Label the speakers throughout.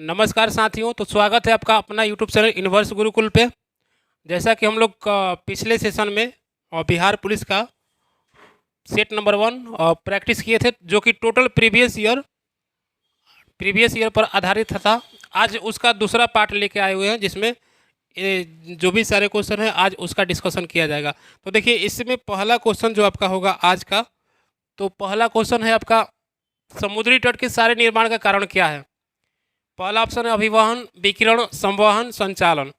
Speaker 1: नमस्कार साथियों। तो स्वागत है आपका अपना यूट्यूब चैनल यूनिवर्स गुरुकुल पे। जैसा कि हम लोग पिछले सेशन में बिहार पुलिस का सेट नंबर 1 प्रैक्टिस किए थे, जो कि टोटल प्रीवियस ईयर पर आधारित था। आज उसका दूसरा पार्ट लेके आए हुए हैं, जिसमें जो भी सारे क्वेश्चन हैं आज उसका डिस्कशन किया जाएगा। तो देखिए, इसमें पहला क्वेश्चन जो आपका होगा आज का, तो पहला क्वेश्चन है आपका, समुद्री तट के सारे निर्माण का कारण क्या है। पहला ऑप्शन है अभिवहन, विकिरण, संवहन, संचालन।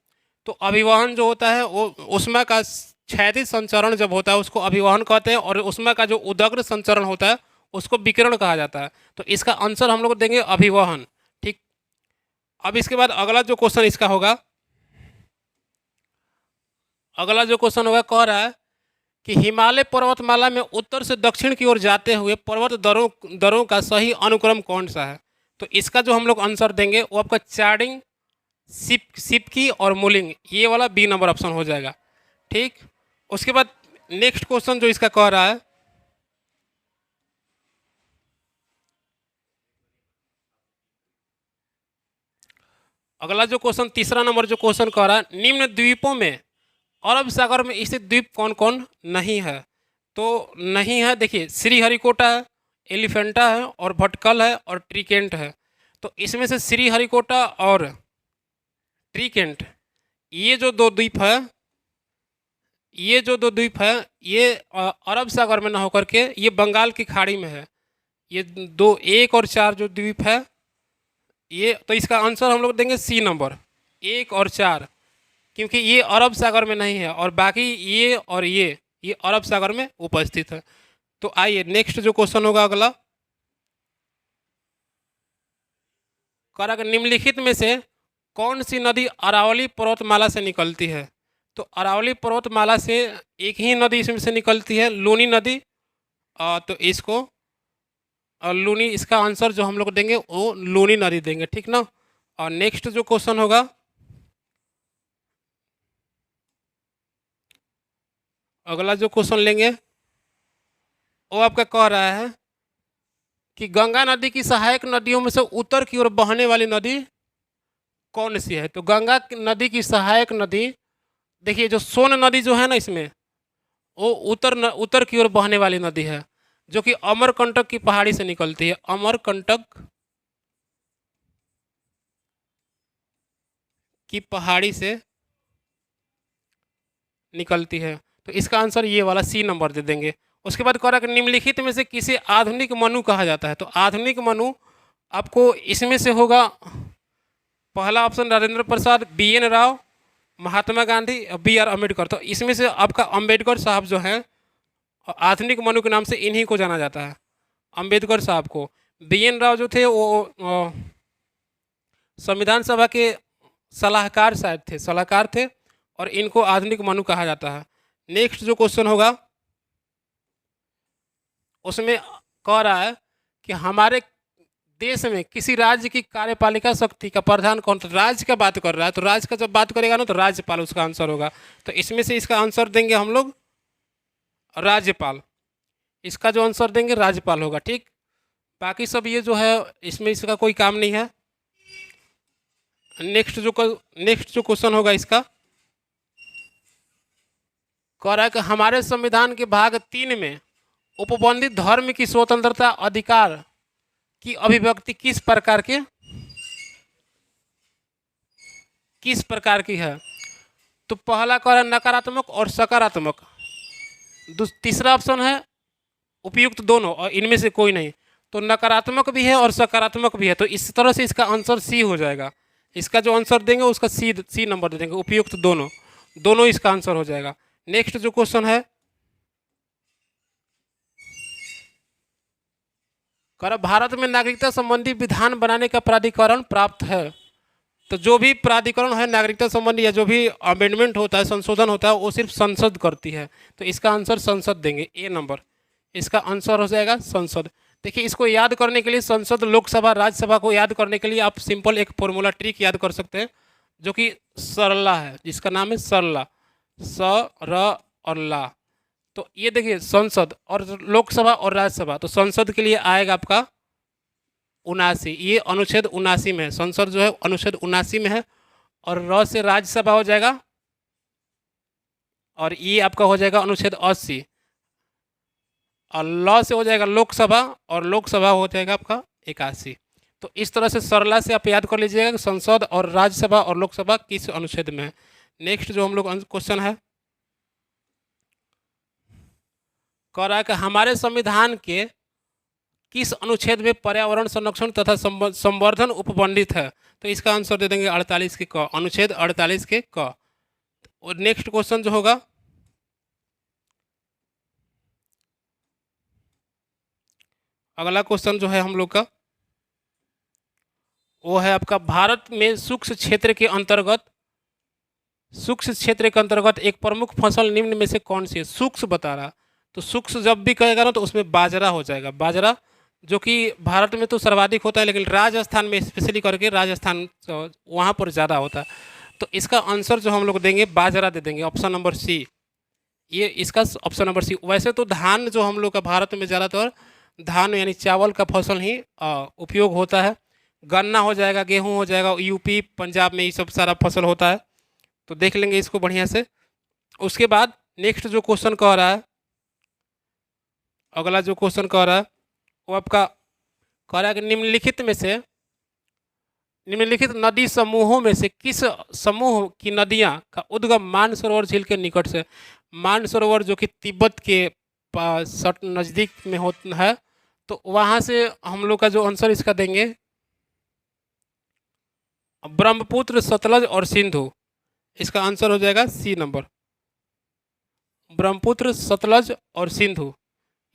Speaker 1: तो अभिवहन जो होता है वो ऊष्मा का क्षैतिज संचरण जब होता है उसको अभिवहन कहते हैं, और ऊष्मा का जो उदग्र संचरण होता है उसको विकिरण कहा जाता है। तो इसका आंसर हम लोग देंगे अभिवहन। ठीक। अब इसके बाद अगला जो क्वेश्चन इसका होगा, कह रहा है कि हिमालय पर्वतमाला में उत्तर से दक्षिण की ओर जाते हुए पर्वत दरों का सही अनुक्रम कौन सा है। तो इसका जो हम लोग आंसर देंगे वो आपका चार्डिंग, सिपकी और मूलिंग, ये वाला बी नंबर ऑप्शन हो जाएगा। ठीक। उसके बाद नेक्स्ट क्वेश्चन जो इसका कह रहा है, अगला जो क्वेश्चन तीसरा नंबर जो क्वेश्चन कह रहा है, निम्न द्वीपों में अरब सागर में स्थित द्वीप कौन कौन नहीं है। तो नहीं है, देखिए, श्रीहरिकोटा है, एलिफेंटा है, और भटकल है, और ट्रीकेंट है। तो इसमें से श्रीहरिकोटा और ट्रीकेंट, ये जो दो द्वीप है, ये अरब सागर में ना होकर के ये बंगाल की खाड़ी में है। ये दो, 1 और 4 जो द्वीप है ये, तो इसका आंसर हम लोग देंगे सी नंबर, 1 और 4, क्योंकि ये अरब सागर में नहीं है, और बाकी ये और ये अरब सागर में उपस्थित है। तो आइए नेक्स्ट जो क्वेश्चन होगा अगला, करा कि निम्नलिखित में से कौन सी नदी अरावली पर्वतमाला से निकलती है। तो अरावली पर्वतमाला से एक ही नदी इसमें से निकलती है, लूनी नदी। तो इसको लूनी, इसका आंसर जो हम लोग देंगे वो लूनी नदी देंगे। ठीक ना। और नेक्स्ट जो क्वेश्चन होगा, अगला जो क्वेश्चन लेंगे वो आपका कह रहा है कि गंगा नदी की सहायक नदियों में से उत्तर की ओर बहने वाली नदी कौन सी है। तो गंगा नदी की सहायक नदी, देखिए, जो सोन नदी जो है ना, इसमें वो उत्तर की ओर बहने वाली नदी है, जो कि अमरकंटक की पहाड़ी से निकलती है। अमरकंटक की पहाड़ी से निकलती है। तो इसका आंसर ये वाला सी नंबर दे देंगे। उसके बाद कह रहा है कि निम्नलिखित में से किसे आधुनिक मनु कहा जाता है। तो आधुनिक मनु आपको इसमें से होगा, पहला option Rajendra Prasad, BN Rao, Mahatma Gandhi, BR Ambedkar. तो इसमें से आपका अम्बेडकर साहब जो हैं, आधुनिक मनु के नाम से इन्हीं को जाना जाता है, अम्बेडकर साहब को। BN राव जो थे वो संविधान सभा के सलाहकार थे, और इनको आधुनिक मनु कहा जाता है। नेक्स्ट जो क्वेश्चन होगा उसमें कह रहा है कि हमारे देश में किसी राज्य की कार्यपालिका शक्ति का प्रधान कौन। तो राज्य का बात कर रहा है, तो राज्य का जब बात करेगा ना तो राज्यपाल उसका आंसर होगा। तो इसमें से इसका आंसर देंगे हम लोग राज्यपाल। इसका जो आंसर देंगे राज्यपाल होगा। ठीक। बाकी सब ये जो है इसमें इसका कोई काम नहीं है। नेक्स्ट जो क्वेश्चन होगा इसका कह रहा है कि हमारे संविधान के भाग 3 में उपबंधित धर्म की स्वतंत्रता अधिकार की अभिव्यक्ति किस प्रकार की है। तो पहला कह रहा है नकारात्मक और सकारात्मक। तीसरा ऑप्शन है उपयुक्त दोनों, और इनमें से कोई नहीं। तो नकारात्मक भी है और सकारात्मक भी है। तो इस तरह से इसका आंसर सी हो जाएगा। इसका जो आंसर देंगे उसका सी नंबर दे देंगे, उपयुक्त दोनों इसका आंसर हो जाएगा। नेक्स्ट जो क्वेश्चन है, कर भारत में नागरिकता संबंधी विधान बनाने का प्राधिकरण प्राप्त है। तो जो भी प्राधिकरण है नागरिकता संबंधी, या जो भी अमेंडमेंट होता है, संशोधन होता है, वो सिर्फ संसद करती है। तो इसका आंसर संसद देंगे, ए नंबर। इसका आंसर हो जाएगा संसद। देखिए, इसको याद करने के लिए, संसद, लोकसभा, राज्यसभा को याद करने के लिए आप सिंपल एक फॉर्मूला ट्रिक याद कर सकते हैं, जो कि सरला है, जिसका नाम है सरला, स र और ला। तो ये देखिए, संसद और लोकसभा और राज्यसभा, तो संसद के लिए आएगा आपका 79, ये अनुच्छेद 79 में है। संसद जो है अनुच्छेद 79 में है। और र से राज्यसभा हो जाएगा, और ये आपका हो जाएगा अनुच्छेद 80। और ल से हो जाएगा लोकसभा, और लोकसभा हो जाएगा आपका 81। तो इस तरह से सरला से आप याद कर लीजिएगा कि संसद और राज्यसभा और लोकसभा किस अनुच्छेद में है। नेक्स्ट जो हम लोग क्वेश्चन है, कह रहा है कि हमारे संविधान के किस अनुच्छेद में पर्यावरण संरक्षण तथा संवर्धन उपबंधित है। तो इसका आंसर दे देंगे 48 के क, अनुच्छेद 48 के क। और नेक्स्ट क्वेश्चन जो होगा, अगला क्वेश्चन जो है हम लोग का वो है आपका, भारत में शुष्क क्षेत्र के अंतर्गत एक प्रमुख फसल निम्न में से कौन सी है। शुष्क बता रहा, तो शुष्क जब भी कहेगा ना तो उसमें बाजरा हो जाएगा। बाजरा जो कि भारत में तो सर्वाधिक होता है, लेकिन राजस्थान में स्पेशली करके राजस्थान वहाँ पर ज़्यादा होता है। तो इसका आंसर जो हम लोग देंगे बाजरा दे देंगे, ऑप्शन नंबर सी। ये इसका ऑप्शन नंबर सी। वैसे तो धान जो हम लोग का भारत में ज़्यादातर धान यानी चावल का फसल ही उपयोग होता है। गन्ना हो जाएगा, गेहूँ हो जाएगा, यूपी पंजाब में ये सब सारा फसल होता है। तो देख लेंगे इसको बढ़िया से। उसके बाद नेक्स्ट जो क्वेश्चन कह रहा है, अगला जो क्वेश्चन कह रहा है वो आपका कह रहा है कि निम्नलिखित नदी समूहों में से किस समूह की नदियां का उद्गम मानसरोवर झील के निकट से। मानसरोवर जो कि तिब्बत के पास नज़दीक में होता है, तो वहाँ से हम लोग का जो आंसर इसका देंगे ब्रह्मपुत्र, सतलज और सिंधु। इसका आंसर हो जाएगा सी नंबर, ब्रह्मपुत्र, सतलज और सिंधु,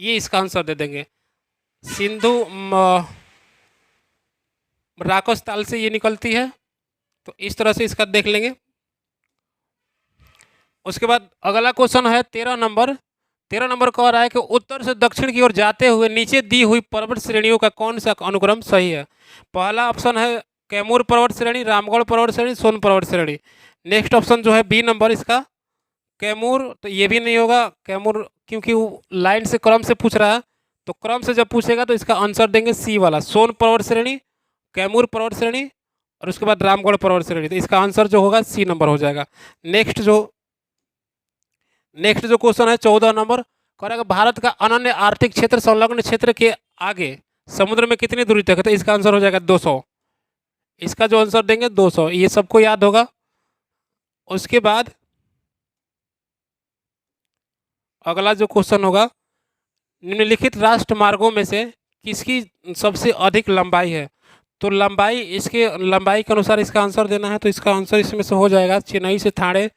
Speaker 1: ये इसका आंसर दे देंगे। सिंधु राकस ताल से ये निकलती है, तो इस तरह से इसका देख लेंगे। उसके बाद अगला क्वेश्चन है 13 नंबर। 13 नंबर कह रहा है कि उत्तर से दक्षिण की ओर जाते हुए नीचे दी हुई पर्वत श्रेणियों का कौन सा अनुक्रम सही है। पहला ऑप्शन है कैमूर पर्वत श्रेणी, रामगढ़ पर्वत श्रेणी, सोन पर्वत श्रेणी। नेक्स्ट ऑप्शन जो है बी नंबर इसका कैमूर, तो ये भी नहीं होगा कैमूर, क्योंकि वो लाइन से क्रम से पूछ रहा है। तो क्रम से जब पूछेगा तो इसका आंसर देंगे सी वाला, सोन पर्वत श्रेणी, कैमूर पर्वत श्रेणी और उसके बाद रामगढ़ पर्वत श्रेणी। तो इसका आंसर जो होगा सी नंबर हो जाएगा। नेक्स्ट जो क्वेश्चन है 14 नंबर, करेगा भारत का अनन्य आर्थिक क्षेत्र संलग्न क्षेत्र के आगे समुद्र में कितनी दूरी तक है। तो इसका आंसर हो जाएगा 200। इसका जो आंसर देंगे 200, ये सबको याद होगा। उसके बाद अगला जो क्वेश्चन होगा, निम्नलिखित राष्ट्रमार्गों में से किसकी सबसे अधिक लंबाई है। तो लंबाई के अनुसार इसका आंसर देना है। तो इसका आंसर इसमें से हो जाएगा चेन्नई से थाने,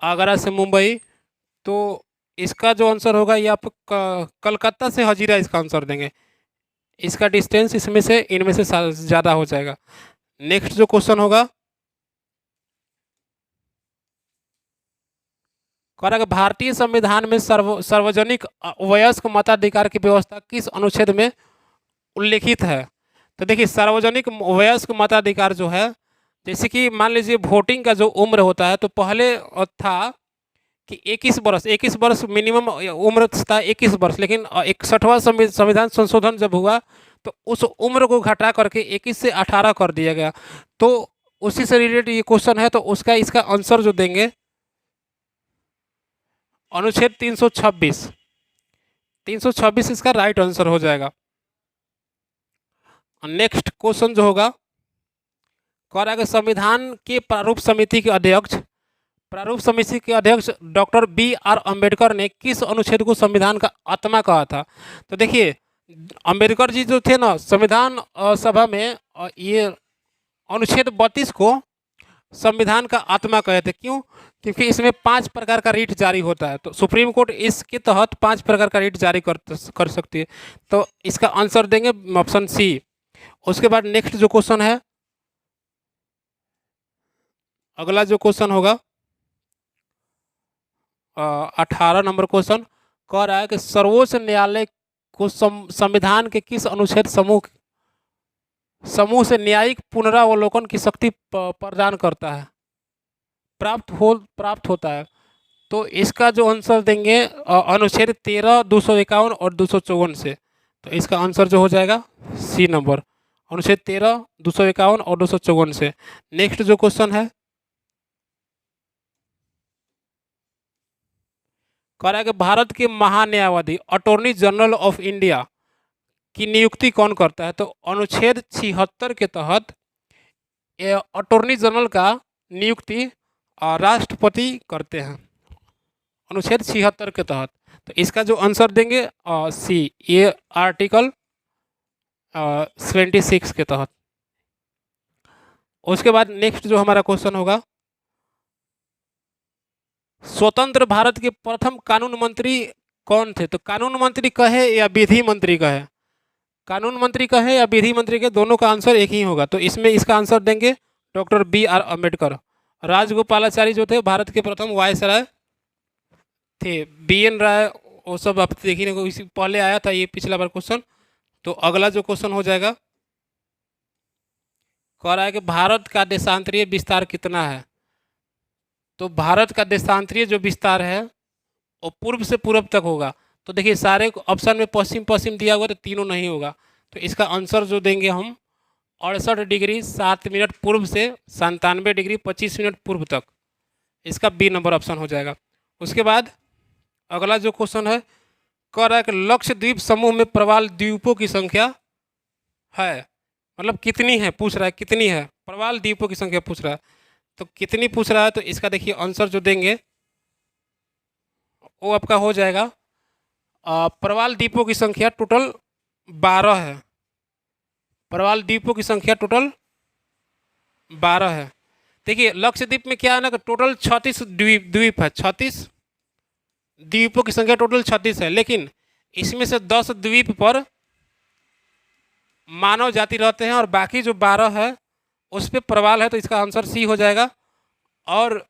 Speaker 1: आगरा से मुंबई। तो इसका जो आंसर होगा ये आप कलकत्ता से हजीरा इसका आंसर देंगे। इसका डिस्टेंस इनमें से ज़्यादा हो जाएगा। नेक्स्ट जो क्वेश्चन होगा, कह रहा है कि भारतीय संविधान में सार्वजनिक वयस्क मताधिकार की व्यवस्था किस अनुच्छेद में उल्लिखित है। तो देखिए सार्वजनिक वयस्क मताधिकार जो है, जैसे कि मान लीजिए वोटिंग का जो उम्र होता है, तो पहले था कि 21 वर्ष मिनिमम उम्र था 21 वर्ष, लेकिन 61वां संविधान संशोधन जब हुआ तो उस उम्र को घटा करके 21 से 18 कर दिया गया। तो उसी से रिलेटेड ये क्वेश्चन है, तो इसका आंसर जो देंगे अनुच्छेद 326 इसका राइट आंसर हो जाएगा। नेक्स्ट क्वेश्चन जो होगा, कह रहा है कि संविधान के प्रारूप समिति के अध्यक्ष डॉक्टर B.R. अम्बेडकर ने किस अनुच्छेद को संविधान का आत्मा कहा था। तो देखिए अम्बेडकर जी जो थे ना, संविधान सभा में ये अनुच्छेद 32 को संविधान का आत्मा कहे थे। क्यों? क्योंकि इसमें 5 प्रकार का रीट जारी होता है, तो सुप्रीम कोर्ट इसके तहत 5 प्रकार का रीट जारी कर सकती है। तो इसका आंसर देंगे ऑप्शन सी। उसके बाद नेक्स्ट जो क्वेश्चन है, अगला जो क्वेश्चन होगा 18 नंबर क्वेश्चन, कह रहा है कि सर्वोच्च न्यायालय को संविधान के किस अनुच्छेद समूह से न्यायिक पुनरावलोकन की शक्ति प्रदान करता है, प्राप्त होता है। तो इसका जो आंसर देंगे अनुच्छेद 13, 251 और 254 से। तो इसका आंसर जो हो जाएगा सी नंबर, अनुच्छेद 13, 251 और 254 से। नेक्स्ट जो क्वेश्चन है, कह रहा है कि भारत के महान्यायवादी अटॉर्नी जनरल ऑफ इंडिया की नियुक्ति कौन करता है? तो अनुच्छेद 76 के तहत अटॉर्नी जनरल का नियुक्ति राष्ट्रपति करते हैं, अनुच्छेद 76 के तहत। तो इसका जो आंसर देंगे सी, ये आर्टिकल 76 के तहत। उसके बाद नेक्स्ट जो हमारा क्वेश्चन होगा, स्वतंत्र भारत के प्रथम कानून मंत्री कौन थे? तो कानून मंत्री कहे या विधि मंत्री कहे? कानून मंत्री कहे या विधि मंत्री के, दोनों का आंसर एक ही होगा। तो इसमें इसका आंसर देंगे डॉक्टर BR अम्बेडकर। राजगोपालाचारी जो थे भारत के प्रथम वायसराय थे। BN राय वो सब आप देखिए, इसी पहले आया था ये पिछला बार क्वेश्चन। तो अगला जो क्वेश्चन हो जाएगा, कह रहा है कि भारत का देशांतरीय विस्तार कितना है? तो भारत का देशांतरीय जो विस्तार है वो पूर्व से पूर्व तक होगा। तो देखिए सारे ऑप्शन में पश्चिम पश्चिम दिया हुआ, तो तीनों नहीं होगा। तो इसका आंसर जो देंगे हम 68 डिग्री 7 मिनट पूर्व से 97 डिग्री 25 मिनट पूर्व तक। इसका बी नंबर ऑप्शन हो जाएगा। उसके बाद अगला जो क्वेश्चन है, कह रहा है कि लक्षद्वीप समूह में प्रवाल द्वीपों की संख्या है, मतलब कितनी है पूछ रहा है, कितनी है प्रवाल द्वीपों की संख्या पूछ रहा है। तो कितनी पूछ रहा है, तो इसका देखिए आंसर जो देंगे वो आपका हो जाएगा प्रवाल द्वीपों की संख्या टोटल 12 है। प्रवाल द्वीपों की संख्या टोटल 12 है। देखिए लक्षद्वीप में क्या है ना, टोटल 36 द्वीप है, 36 द्वीपों की संख्या टोटल 36 है, लेकिन इसमें से 10 द्वीप पर मानव जाति रहते हैं और बाकी जो 12 है उस पर प्रवाल है। तो इसका आंसर सी हो जाएगा और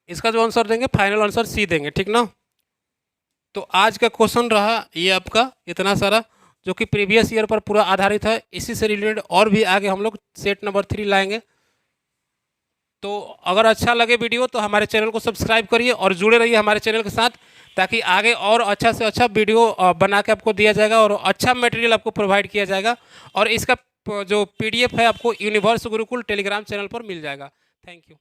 Speaker 1: इसका जो आंसर देंगे फाइनल आंसर सी देंगे, ठीक ना। तो आज का क्वेश्चन रहा ये आपका इतना सारा, जो कि प्रीवियस ईयर पर पूरा आधारित है। इसी से रिलेटेड और भी आगे हम लोग सेट नंबर 3 लाएंगे। तो अगर अच्छा लगे वीडियो तो हमारे चैनल को सब्सक्राइब करिए और जुड़े रहिए हमारे चैनल के साथ, ताकि आगे और अच्छा से अच्छा वीडियो बना के आपको दिया जाएगा और अच्छा मटेरियल आपको प्रोवाइड किया जाएगा। और इसका जो PDF है आपको यूनिवर्स गुरुकुल टेलीग्राम चैनल पर मिल जाएगा। Thank you.